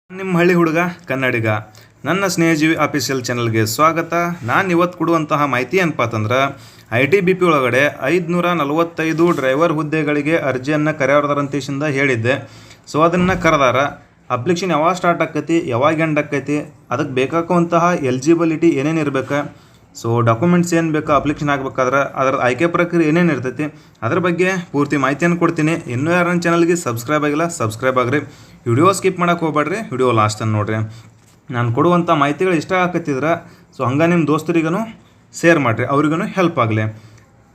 ನಿಮ್ಮ ಹಳ್ಳಿ ಹುಡುಗ ಕನ್ನಡಿಗ ನನ್ನ ಸ್ನೇಹಜೀವಿ ಆಫೀಷಿಯಲ್ ಚಾನಲ್ಗೆ ಸ್ವಾಗತ. ನಾನು ಇವತ್ತು ಕೊಡುವಂತಹ ಮಾಹಿತಿ ಏನಪ್ಪ ಅಂತಂದ್ರೆ ITBP ಒಳಗಡೆ 545 ಡ್ರೈವರ್ ಹುದ್ದೆಗಳಿಗೆ ಅರ್ಜಿಯನ್ನು ಕರೆಯೋದಾರಂತೇಶಿಂದ ಹೇಳಿದ್ದೆ. ಸೊ ಅದನ್ನು ಕರೆದಾರ. ಅಪ್ಲಿಕೇಶನ್ ಯಾವಾಗ ಸ್ಟಾರ್ಟ್ ಆಕೈತಿ, ಯಾವಾಗ ಎಂಡ್ ಆಕೈತಿ, ಅದಕ್ಕೆ ಬೇಕಾಗುವಂತಹ ಎಲಿಜಿಬಿಲಿಟಿ ಏನೇನು ಇರಬೇಕು, ಸೊ ಡಾಕ್ಯುಮೆಂಟ್ಸ್ ಏನು ಬೇಕು ಅಪ್ಲಿಕೇಶನ್ ಆಗಬೇಕಾದ್ರೆ ಅದರ ಆಯ್ಕೆ ಪ್ರಕ್ರಿಯೆ ಏನೇನು ಇರ್ತೈತಿ ಅದ್ರ ಬಗ್ಗೆ ಪೂರ್ತಿ ಮಾಹಿತಿಯನ್ನು ಕೊಡ್ತೀನಿ. ಇನ್ನೂ ಯಾರು ನನ್ನ ಚಾನಲ್ಗೆ ಸಬ್ಸ್ಕ್ರೈಬ್ ಆಗಿಲ್ಲ ಸಬ್ಸ್ಕ್ರೈಬ್ ಆಗ್ರಿ. ವಿಡಿಯೋ ಸ್ಕಿಪ್ ಮಾಡೋಕೆ ಹೋಗ್ಬೇಡ್ರಿ, ವಿಡಿಯೋ ಲಾಸ್ಟನ್ನು ನೋಡಿರಿ. ನಾನು ಕೊಡುವಂಥ ಮಾಹಿತಿಗಳು ಇಷ್ಟ ಆಗತ್ತಿದ್ರೆ ಸೊ ಹಂಗೆ ನಿಮ್ಮ ದೋಸ್ತರಿಗೂ ಶೇರ್ ಮಾಡಿರಿ, ಅವ್ರಿಗೂ ಹೆಲ್ಪ್ ಆಗಲಿ.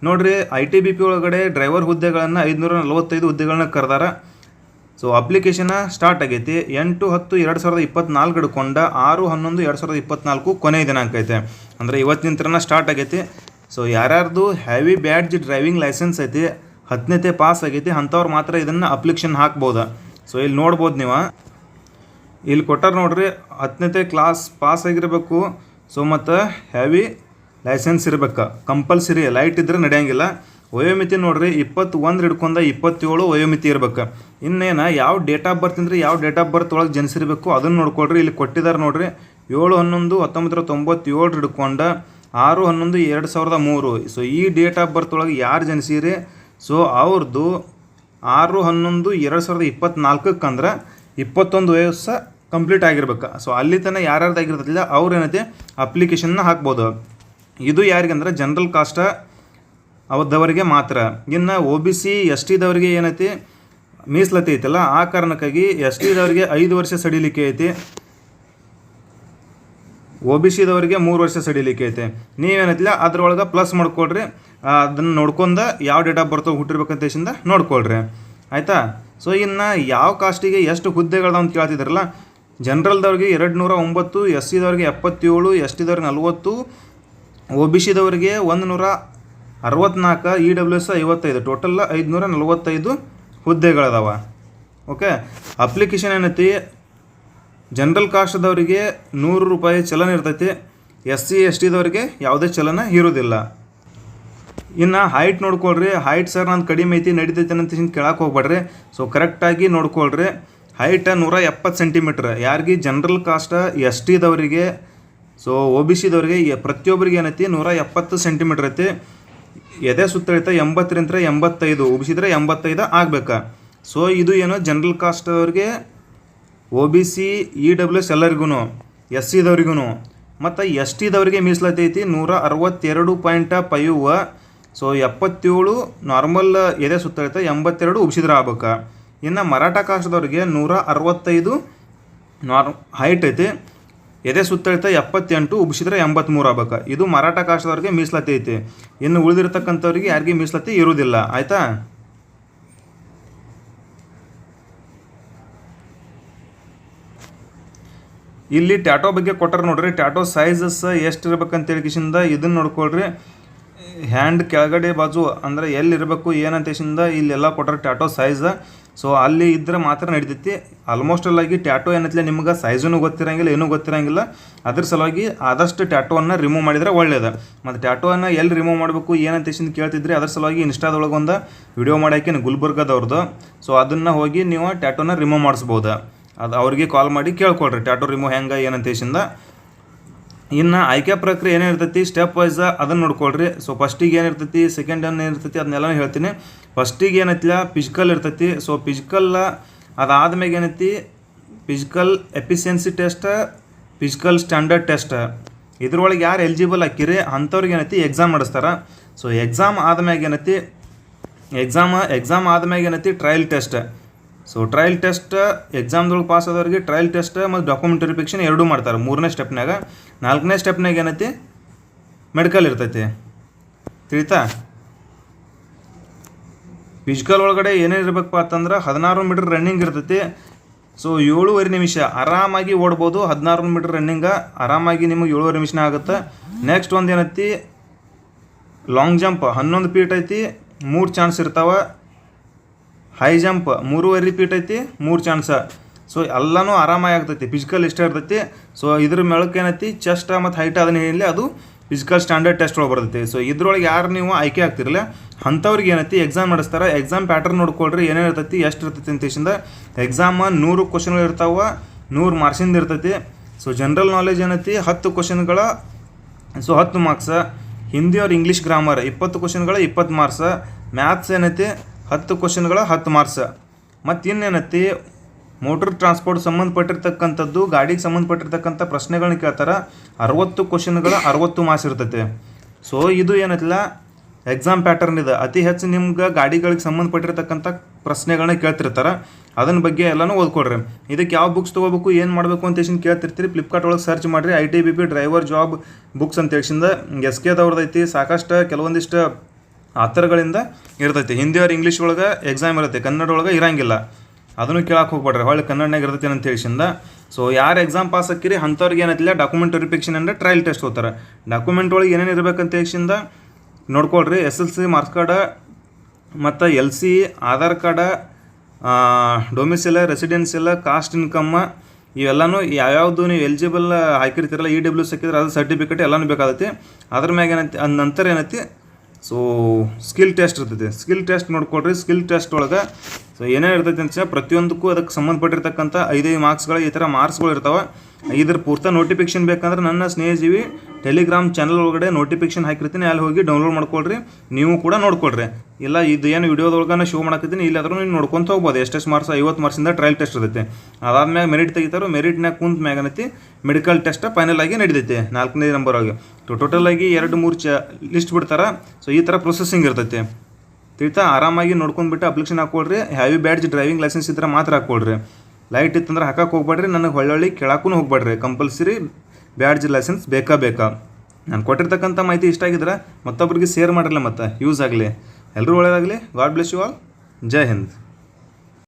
ನೋಡಿರಿ, ITBP ಒಳಗಡೆ ಡ್ರೈವರ್ ಹುದ್ದೆಗಳನ್ನು 545 ಹುದ್ದೆಗಳನ್ನ ಕರೆದಾರ. ಸೊ ಅಪ್ಲಿಕೇಶನ್ ಸ್ಟಾರ್ಟ್ ಆಗೈತಿ 8/10/2024 ಹಿಡ್ಕೊಂಡ 6/11/2024 ಕೊನೆಯ ದಿನಾಂಕ ಐತೆ. ಅಂದರೆ ಇವತ್ತಿನ ಸ್ಟಾರ್ಟ್ ಆಗೈತಿ. ಸೊ ಯಾರ್ಯಾರ್ದು ಹೆವಿ ಬ್ಯಾಡ್ಜ್ ಡ್ರೈವಿಂಗ್ ಲೈಸೆನ್ಸ್ ಐತಿ, 10ನೇ ಪಾಸ್ ಆಗೈತಿ, ಅಂಥವ್ರು ಮಾತ್ರ ಇದನ್ನು ಅಪ್ಲಿಕೇಶನ್ ಹಾಕ್ಬೋದು. ಸೊ ಇಲ್ಲಿ ನೋಡ್ಬೋದು, ನೀವು ಇಲ್ಲಿ ಕೊಟ್ಟಾರ ನೋಡ್ರಿ, 10ನೇ ಕ್ಲಾಸ್ ಪಾಸ್ ಆಗಿರಬೇಕು. ಸೊ ಮತ್ತು ಹೆವಿ ಲೈಸೆನ್ಸ್ ಇರಬೇಕು ಕಂಪಲ್ಸರಿ, ಲೈಟ್ ಇದ್ರೆ ನಡೆಯಂಗಿಲ್ಲ. ವಯೋಮಿತಿ ನೋಡ್ರಿ 21 ಹಿಡ್ಕೊಂಡ 27 ವಯೋಮಿತಿ ಇರ್ಬೇಕು. ಇನ್ನೇನು ಯಾವ ಡೇಟ್ ಆಫ್ ಬರ್ತ್ ಅಂದ್ರೆ ಯಾವ ಡೇಟ್ ಆಫ್ ಬರ್ತ್ ಒಳಗೆ ಜನಿಸಿರಬೇಕು ಅದನ್ನು ನೋಡ್ಕೊಳ್ರಿ. ಇಲ್ಲಿ ಕೊಟ್ಟಿದ್ದಾರೆ ನೋಡ್ರಿ, 7/11/1997 ಹಿಡ್ಕೊಂಡ 6/11/2003. ಸೊ ಈ ಡೇಟ್ ಆಫ್ ಬರ್ತ್ ಒಳಗೆ ಯಾರು ಜನಿಸಿರಿ, ಸೊ ಅವ್ರದ್ದು 6/11/2024 ಅಂದ್ರೆ 21 ವಯಸ್ಸು ಕಂಪ್ಲೀಟ್ ಆಗಿರ್ಬೇಕು. ಸೊ ಅಲ್ಲಿ ತನಕ ಯಾರ್ಯಾರ್ದು ಆಗಿರ್ತದಿಲ್ಲ ಅವ್ರು ಏನೈತಿ ಅಪ್ಲಿಕೇಶನ್ನ ಹಾಕ್ಬೋದು. ಇದು ಯಾರಿಗಂದ್ರೆ ಜನರಲ್ ಕಾಸ್ಟ್ ಅವದ್ದವರಿಗೆ ಮಾತ್ರ. ಇನ್ನು OBC ST ದವರಿಗೆ ಏನೈತಿ ಮೀಸಲಾತಿ ಐತಲ್ಲ, ಆ ಕಾರಣಕ್ಕಾಗಿ ST ದವರಿಗೆ 5 ವರ್ಷ ಸಡಿಲಿಕ್ಕೆ ಐತಿ, OBC ದವರಿಗೆ 3 ವರ್ಷ ಸಡಿಲಿಕ್ಕೆ ಐತೆ. ನೀವೇನೈತಿಲ್ಲ ಅದ್ರೊಳಗೆ ಪ್ಲಸ್ ಮಾಡ್ಕೊಳ್ರಿ, ಅದನ್ನು ನೋಡ್ಕೊಂಡು ಯಾವ ಡೇಟ್ ಆಫ್ ಬರ್ತ್ ಹುಟ್ಟಿರ್ಬೇಕಂತೇಶಿಂದ ನೋಡ್ಕೊಳ್ರಿ, ಆಯಿತಾ. ಸೊ ಇನ್ನು ಯಾವ ಕಾಸ್ಟಿಗೆ ಎಷ್ಟು ಹುದ್ದೆಗಳದ ಅಂತ ಕೇಳ್ತಿದ್ರಲ್ಲ, ಜನರಲ್ದವ್ರಿಗೆ 209, SC ದವ್ರಿಗೆ 77, ST ದವ್ರಿಗೆ 40, OBC ದವರಿಗೆ 164, EWS 55, ಟೋಟಲ್ 545 ಹುದ್ದೆಗಳದಾವ. ಓಕೆ, ಅಪ್ಲಿಕೇಶನ್ ಏನೈತಿ ಜನರಲ್ ಕಾಸ್ಟ್ದವರಿಗೆ 100 ರೂಪಾಯಿ ಚಲನ ಇರ್ತೈತಿ, SC ST ದವರಿಗೆ ಯಾವುದೇ ಚಲನ ಇರೋದಿಲ್ಲ. ಇನ್ನು ಹೈಟ್ ನೋಡ್ಕೊಳ್ರಿ. ಹೈಟ್ ಸರ್ ನಾನು ಕಡಿಮೆ ಐತಿ ನಡೀತೈತೆ ಅಂತ ಕೇಳಕ್ಕೆ ಹೋಗ್ಬೇಡ್ರಿ. ಸೊ ಕರೆಕ್ಟಾಗಿ ನೋಡ್ಕೊಳ್ರಿ. ಹೈಟ್ 170 ಸೆಂಟಿಮೀಟ್ರ್ ಯಾರಿಗೆ ಜನರಲ್ ಕಾಸ್ಟ್ ST ದವರಿಗೆ, ಸೊ OBC ದವರಿಗೆ ಪ್ರತಿಯೊಬ್ಬರಿಗೆ ಏನೈತಿ 170 ಸೆಂಟಿಮೀಟ್ರ್ ಐತಿ. ಎದೆ ಸುತ್ತಳಿತ 80ರಿಂದ 85, OBC ಇದ್ರೆ 85 ಆಗ್ಬೇಕಾ. ಸೊ ಇದು ಏನು ಜನರಲ್ ಕಾಸ್ಟ್ ಅವ್ರಿಗೆ, OBC EWS ಎಲ್ಲರಿಗೂ, SC ದವ್ರಿಗೂ ಮತ್ತು ST ದವರಿಗೆ ಮೀಸಲಾತಿ ಐತಿ 162.5. ಸೊ 77 ನಾರ್ಮಲ್ ಎದೆ ಸುತ್ತಳಿತ, 82 OBC ಇದ್ರೆ ಆಗ್ಬೇಕಾ. ಇನ್ನು ಮರಾಠ ಕಾಸ್ಟ್ದವ್ರಿಗೆ 165 ಹೈಟ್ ಐತಿ, ಎದೆ ಸುತ್ತಳಿತ 78, OBC ಇದ್ರೆ 83 ಆಗ್ಬೇಕಾ. ಇದು ಮರಾಠ ಕಾಸ್ಟ್ದವ್ರಿಗೆ ಮೀಸಲಾತಿ ಐತಿ. ಇನ್ನು ಉಳಿದಿರ್ತಕ್ಕಂಥವ್ರಿಗೆ ಯಾರಿಗೆ ಮೀಸಲಾತಿ ಇರುವುದಿಲ್ಲ, ಆಯಿತಾ. ಇಲ್ಲಿ ಟ್ಯಾಟೋ ಬಗ್ಗೆ ಕೊಟ್ಟಾರ ನೋಡ್ರಿ. ಟ್ಯಾಟೋ ಸೈಜಸ್ ಎಷ್ಟು ಇರ್ಬೇಕಂತೇಳಿ ಕಿಶಿಂದ ಇದನ್ನು ನೋಡ್ಕೊಳ್ರಿ. ಹ್ಯಾಂಡ್ ಕೆಳಗಡೆ ಬಾಜು ಅಂದರೆ ಎಲ್ಲಿರಬೇಕು ಏನಂತೇಶಿಂದ ಇಲ್ಲೆಲ್ಲ ಕೊಟ್ಟಾರ ಟ್ಯಾಟೋ ಸೈಜ್. ಸೊ ಅಲ್ಲಿ ಇದ್ರೆ ಮಾತ್ರ ನಡಿತೈತಿ. ಆಲ್ಮೋಸ್ಟ್ ಆಗಿ ಟ್ಯಾಟೋ ಏನೈತಿಲ್ಲ ನಿಮ್ಗೆ ಸೈಜೂ ಗೊತ್ತಿರಂಗಿಲ್ಲ, ಏನೂ ಗೊತ್ತಿರಂಗಿಲ್ಲ. ಅದ್ರ ಸಲುವಾಗಿ ಆದಷ್ಟು ಟ್ಯಾಟೋವನ್ನು ರಿಮೂವ್ ಮಾಡಿದರೆ ಒಳ್ಳೇದು. ಮತ್ತು ಟ್ಯಾಟೋವನ್ನು ಎಲ್ಲಿ ರಿಮೂವ್ ಮಾಡಬೇಕು ಏನಂತೇಶಿಂದ ಕೇಳ್ತಿದ್ರಿ, ಅದ್ರ ಸಲುವಾಗಿ ಇನ್ಸ್ಟಾದೊಳಗೆ ಒಂದು ವಿಡಿಯೋ ಮಾಡಾಕಿ ಗುಲ್ಬರ್ಗದವ್ರದ್ದು. ಸೊ ಅದನ್ನು ಹೋಗಿ ನೀವು ಟ್ಯಾಟೋನ ರಿಮೂವ್ ಮಾಡಿಸ್ಬೋದು. ಅದು ಅವ್ರಿಗೆ ಕಾಲ್ ಮಾಡಿ ಕೇಳ್ಕೊಳ್ರಿ ಟ್ಯಾಟೋ ರಿಮೂವ್ ಹೆಂಗೆ ಏನಂತೇಶಿಂದ. ಇನ್ನು ಆಯ್ಕೆ ಪ್ರಕ್ರಿಯೆ ಏನಿರ್ತೈತಿ ಸ್ಟೆಪ್ ವೈಸ್ ಅದನ್ನು ನೋಡ್ಕೊಳ್ರಿ. ಸೊ ಫಸ್ಟಿಗೆ ಏನಿರ್ತೈತಿ, ಸೆಕೆಂಡ್ ಏನಿರ್ತೈತಿ ಅದನ್ನೆಲ್ಲ ಹೇಳ್ತೀನಿ. ಫಸ್ಟಿಗೆ ಏನೈತಿಲ್ಲ ಫಿಸಿಕಲ್ ಇರ್ತೈತಿ. ಸೊ ಫಿಸಿಕಲ್ ಅದಾದ್ಮೇಲೆ ಏನೈತಿ physical efficiency test, physical standard test. ಇದ್ರೊಳಗೆ ಯಾರು ಎಲಿಜಿಬಲ್ ಹಾಕಿರಿ ಅಂಥವ್ರಿಗೆ ಏನೈತಿ ಎಕ್ಸಾಮ್ ನಡೆಸ್ತಾರೆ. ಸೊ ಎಕ್ಸಾಮ್ ಆದ್ಮ್ಯಾಗ ಏನೈತಿ trial test. So trial test ಎಕ್ಸಾಮ್ದೊಳಗೆ ಪಾಸ್ ಆದವ್ರಿಗೆ ಟ್ರಯಲ್ ಟೆಸ್ಟ್ ಮತ್ತು ಡಾಕ್ಯುಮೆಂಟ್ ವೆರಿಫಿಕೇಷನ್ ಎರಡೂ ಮಾಡ್ತಾರೆ 3ನೇ ಸ್ಟೆಪ್ನಾಗ. 4ನೇ ಸ್ಟೆಪ್ನಾಗ ಏನೈತಿ ಮೆಡಿಕಲ್ ಇರ್ತೈತಿ, ತಿಳಿತಾ. ಫಿಸಿಕಲ್ ಒಳಗಡೆ ಏನೇನಿರ್ಬೇಕಪ್ಪ ಅಂತಂದ್ರೆ 16 ಮೀಟರ್ ರನ್ನಿಂಗ್ ಇರ್ತೈತಿ. ಸೊ 7.5 ನಿಮಿಷ ಆರಾಮಾಗಿ ಓಡ್ಬೋದು. 16 ಮೀಟರ್ ರನ್ನಿಂಗ ಆರಾಮಾಗಿ ನಿಮಗೆ 7.5 ನಿಮಿಷ ಆಗುತ್ತೆ. ನೆಕ್ಸ್ಟ್ ಒಂದು ಏನೈತಿ ಲಾಂಗ್ ಜಂಪ್ 11 ಫೀಟ್ ಐತಿ, 3 ಚಾನ್ಸ್ ಇರ್ತಾವೆ. ಹೈ ಜಂಪ್ 3.5 ಫೀಟ್ ಐತಿ, 3 ಚಾನ್ಸ. ಸೊ ಎಲ್ಲನೂ ಆರಾಮಾಗಿ ಆಗ್ತೈತಿ. ಫಿಸಿಕಲ್ ಇಷ್ಟ ಇರ್ತೈತಿ. ಸೊ ಇದ್ರ ಮೇಳಕ್ಕೆ ಏನೈತಿ ಚೆಸ್ಟ್ ಮತ್ತು ಹೈಟ್ ಅದನ್ನ ಹೇಳಿ ಅದು ಫಿಸಿಕಲ್ ಸ್ಟ್ಯಾಂಡರ್ಡ್ ಟೆಸ್ಟ್ ಒಳಗೆ ಬರ್ತೈತಿ. ಸೊ ಇದ್ರೊಳಗೆ ಯಾರು ನೀವು ಆಯ್ಕೆ ಆಗ್ತಿರಲ್ಲ ಅಂಥವ್ರಿಗೆ ಏನೈತಿ ಎಕ್ಸಾಮ್ ನಡೆಸ್ತಾರೆ. ಎಕ್ಸಾಮ್ ಪ್ಯಾಟರ್ನ್ ನೋಡ್ಕೊಳ್ರಿ, ಏನೇನು ಇರ್ತೈತಿ ಎಷ್ಟು ಇರ್ತೈತಿ ಅಂತೇಶಿಂದ. ಎಕ್ಸಾಮ್ 100 ಕ್ವಶನ್ಗಳು ಇರ್ತಾವೆ, 100 ಮಾರ್ಕ್ಸಿಂದ ಇರ್ತೈತಿ. ಸೊ ಜನರಲ್ ನಾಲೆಜ್ ಏನೈತಿ 10 ಕ್ವಶನ್ಗಳ, ಸೊ 10 ಮಾರ್ಕ್ಸ. ಹಿಂದಿ ಅವ್ರ ಇಂಗ್ಲೀಷ್ ಗ್ರಾಮರ್ 20 ಕ್ವಶನ್ಗಳ 20 ಮಾರ್ಕ್ಸ. ಮ್ಯಾಥ್ಸ್ ಏನೈತಿ 10 ಕ್ವಶನ್ಗಳ 10 ಮಾರ್ಕ್ಸ. ಮತ್ತು ಇನ್ನೇನೈತಿ ಮೋಟ್ರ್ ಟ್ರಾನ್ಸ್ಪೋರ್ಟ್ ಸಂಬಂಧಪಟ್ಟಿರ್ತಕ್ಕಂಥದ್ದು, ಗಾಡಿಗೆ ಸಂಬಂಧಪಟ್ಟಿರ್ತಕ್ಕಂಥ ಪ್ರಶ್ನೆಗಳನ್ನ ಕೇಳ್ತಾರೆ. 60 ಕ್ವಶನ್ಗಳ 60 ಮಾರ್ಕ್ಸ್ ಇರ್ತೈತೆ. ಸೊ ಇದು ಏನೈತಿಲ್ಲ ಎಕ್ಸಾಮ್ ಪ್ಯಾಟರ್ನ್ ಇದೆ. ಅತಿ ಹೆಚ್ಚು ನಿಮ್ಗೆ ಗಾಡಿಗಳಿಗೆ ಸಂಬಂಧಪಟ್ಟಿರ್ತಕ್ಕಂಥ ಪ್ರಶ್ನೆಗಳನ್ನ ಕೇಳ್ತಿರ್ತಾರೆ. ಅದನ್ನ ಬಗ್ಗೆ ಎಲ್ಲನೂ ಓದ್ಕೊಡ್ರಿ. ಇದಕ್ಕೆ ಯಾವ ಬುಕ್ಸ್ ತೊಗೋಬೇಕು, ಏನು ಮಾಡಬೇಕು ಅಂತ ಹೇಳಿ ಕೇಳ್ತಿರ್ತೀರಿ. ಫ್ಲಿಪ್ಕಾರ್ಟ್ ಒಳಗೆ ಸರ್ಚ್ ಮಾಡಿರಿ ITBP ಡ್ರೈವರ್ ಜಾಬ್ ಬುಕ್ಸ್ ಅಂತ ಹೇಳಿಂದ SKದವ್ರದ್ದು ಐತಿ. ಸಾಕಷ್ಟು ಕೆಲವೊಂದಿಷ್ಟು ಆಥರ್ಗಳಿಂದ ಇರ್ತೈತಿ. ಹಿಂದಿ ಅವ್ರ ಇಂಗ್ಲೀಷ್ ಒಳಗೆ ಎಕ್ಸಾಮ್ ಇರುತ್ತೆ, ಕನ್ನಡ ಒಳಗೆ ಇರಂಗಿಲ್ಲ. ಅದನ್ನು ಕೇಳಕ್ಕೆ ಹೋಗ್ಬೇಡ್ರಿ, ಹೊಳ್ಳಿ ಕನ್ನಡನಾಗ ಇರ್ತೈತಿ ಅಂತ ಹೇಳಿಂದ. ಸೊ ಯಾರು ಎಕ್ಸಾಮ್ ಪಾಸ್ ಹಾಕಿರಿ ಅಂಥವ್ರಿಗೆ ಏನೈತಿಲ್ಲ ಡಾಕ್ಯುಮೆಂಟ್ ವೆರಿಫಿಕೇಷನ್ ಅಂದರೆ ಟ್ರಯಲ್ ಟೆಸ್ಟ್ ಹೋಗ್ತಾರೆ. ಡಾಕ್ಯುಮೆಂಟ್ ಒಳಗೆ ಏನೇನು ಇರಬೇಕಂತ ಹೇಳಿಂದ ನೋಡ್ಕೊಳ್ರಿ. SSLC ಮಾರ್ಕ್ಸ್ ಕಾರ್ಡ ಮತ್ತು LC, Aadhaar card, domicile, residential, caste income, ಇವೆಲ್ಲನೂ ಯಾವ್ಯಾವುದು ನೀವು ಎಲಿಜಿಬಲ್ ಹಾಕಿರ್ತೀರಲ್ಲ, EWS ಹಾಕಿದ್ರೆ ಅದು ಸರ್ಟಿಫಿಕೇಟ್ ಎಲ್ಲನೂ ಬೇಕಾಗತ್ತೆ. ಅದ್ರ ಮ್ಯಾಗ ಏನೈತಿ ಅದ ನಂತರ ಏನೈತಿ ಸೊ ಸ್ಕಿಲ್ ಟೆಸ್ಟ್ ಇರ್ತೈತಿ. ಸ್ಕಿಲ್ ಟೆಸ್ಟ್ ನೋಡ್ಕೊಳ್ರಿ. ಸ್ಕಿಲ್ ಟೆಸ್ಟ್ ಒಳಗೆ ಸೊ ಏನೇನು ಇರ್ತೈತಿ ಅಂತ ಪ್ರತಿಯೊಂದಕ್ಕೂ ಅದಕ್ಕೆ ಸಂಬಂಧಪಟ್ಟಿರ್ತಕ್ಕಂಥ 5 ಮಾರ್ಕ್ಸ್ಗಳು ಈ ಥರ ಮಾರ್ಕ್ಸ್ಗಳು ಇರ್ತಾವೆ. ಇದ್ರ ಪೂರ್ತಿ ನೋಟಿಫಿಕೇಷನ್ ಬೇಕಂದ್ರೆ ನನ್ನ ಸ್ನೇಹಜೀವಿ ಟೆಲಿಗ್ರಾಮ್ ಚಾನಲ್ ಒಳಗಡೆ ನೋಟಿಫಿಕೇಷನ್ ಹಾಕಿರ್ತೀನಿ, ಅಲ್ಲಿ ಹೋಗಿ ಡೌನ್ಲೋಡ್ ಮಾಡ್ಕೊಳ್ರಿ. ನೀವು ಕೂಡ ನೋಡ್ಕೊಳ್ರಿ. ಇಲ್ಲ ಇದು ಏನು ವಿಡಿಯೋದೊಳಗೆ ಶೋ ಮಾಡಾಕಿದ್ದೀನಿ, ಇಲ್ಲಾದ್ರೂ ನೀವು ನೋಡ್ಕೊಂತ ಹೋಗ್ಬೋದು. ಎಷ್ಟೆಷ್ಟು ಮಾರ್ಕ್ಸ್ 50 ಮಾರ್ಕ್ಸಿಂದ ಟ್ರಯಲ್ ಟೆಸ್ಟ್ ಇರ್ತೈತೆ. ಅದಾದ್ಮೇಲೆ ಮೆರಿಟ್ ತೆಗಿತಾರೋ, ಮೆರಿಟ್ನಾಗ ಕುಂತ ಮ್ಯಾಗ ಏನೈತಿ ಮೆಡಿಕಲ್ ಟೆಸ್ಟ್ ಫೈನಲ್ ಆಗಿ ನಡೀತೈತೆ 4ನೇ ನಂಬರ್ ಆಗಿ. ಟೋಟಲ್ ಆಗಿ 2-3 ಲಿಸ್ಟ್ ಬಿಡ್ತಾರೆ. ಸೊ ಈ ಥರ ಪ್ರೊಸೆಸಿಂಗ್ ಇರ್ತೈತೆ. ತಿಳಿತಾ ಆರಾಮಾಗಿ ನೋಡ್ಕೊಂಡ್ಬಿಟ್ಟು ಅಪ್ಲಿಕೇಶನ್ ಹಾಕ್ಕೊಳ್ರಿ. ಹ್ಯಾವಿ ಬ್ಯಾಡ್ಜ್ ಡ್ರೈವಿಂಗ್ ಲೈಸೆನ್ಸ್ ಇದ್ರೆ ಮಾತ್ರ ಹಾಕ್ಕೊಳ್ರಿ. ಲೈಟ್ ಇತ್ತಂದ್ರೆ ಹಾಕಕ್ಕೆ ಹೋಗ್ಬೇಡ್ರಿ. ನನಗೆ ಹೊಳ್ಳಿ ಕೇಳಕ್ಕೂ ಹೋಗ್ಬೇಡ್ರಿ. ಕಂಪಲ್ಸರಿ ಬ್ಯಾಡ್ಜ್ ಲೈಸೆನ್ಸ್ ಬೇಕಾ. ನಾನು ಕೊಟ್ಟಿರ್ತಕ್ಕಂಥ ಮಾಹಿತಿ ಇಷ್ಟ ಆಗಿದ್ರೆ ಮತ್ತೊಬ್ಬರಿಗೆ ಶೇರ್ ಮಾಡಿರಲ್ಲ, ಮತ್ತು ಯೂಸ್ ಆಗಲಿ. ಎಲ್ಲರೂ ಒಳ್ಳೆಯದಾಗಲಿ. God bless you all. Jai Hind.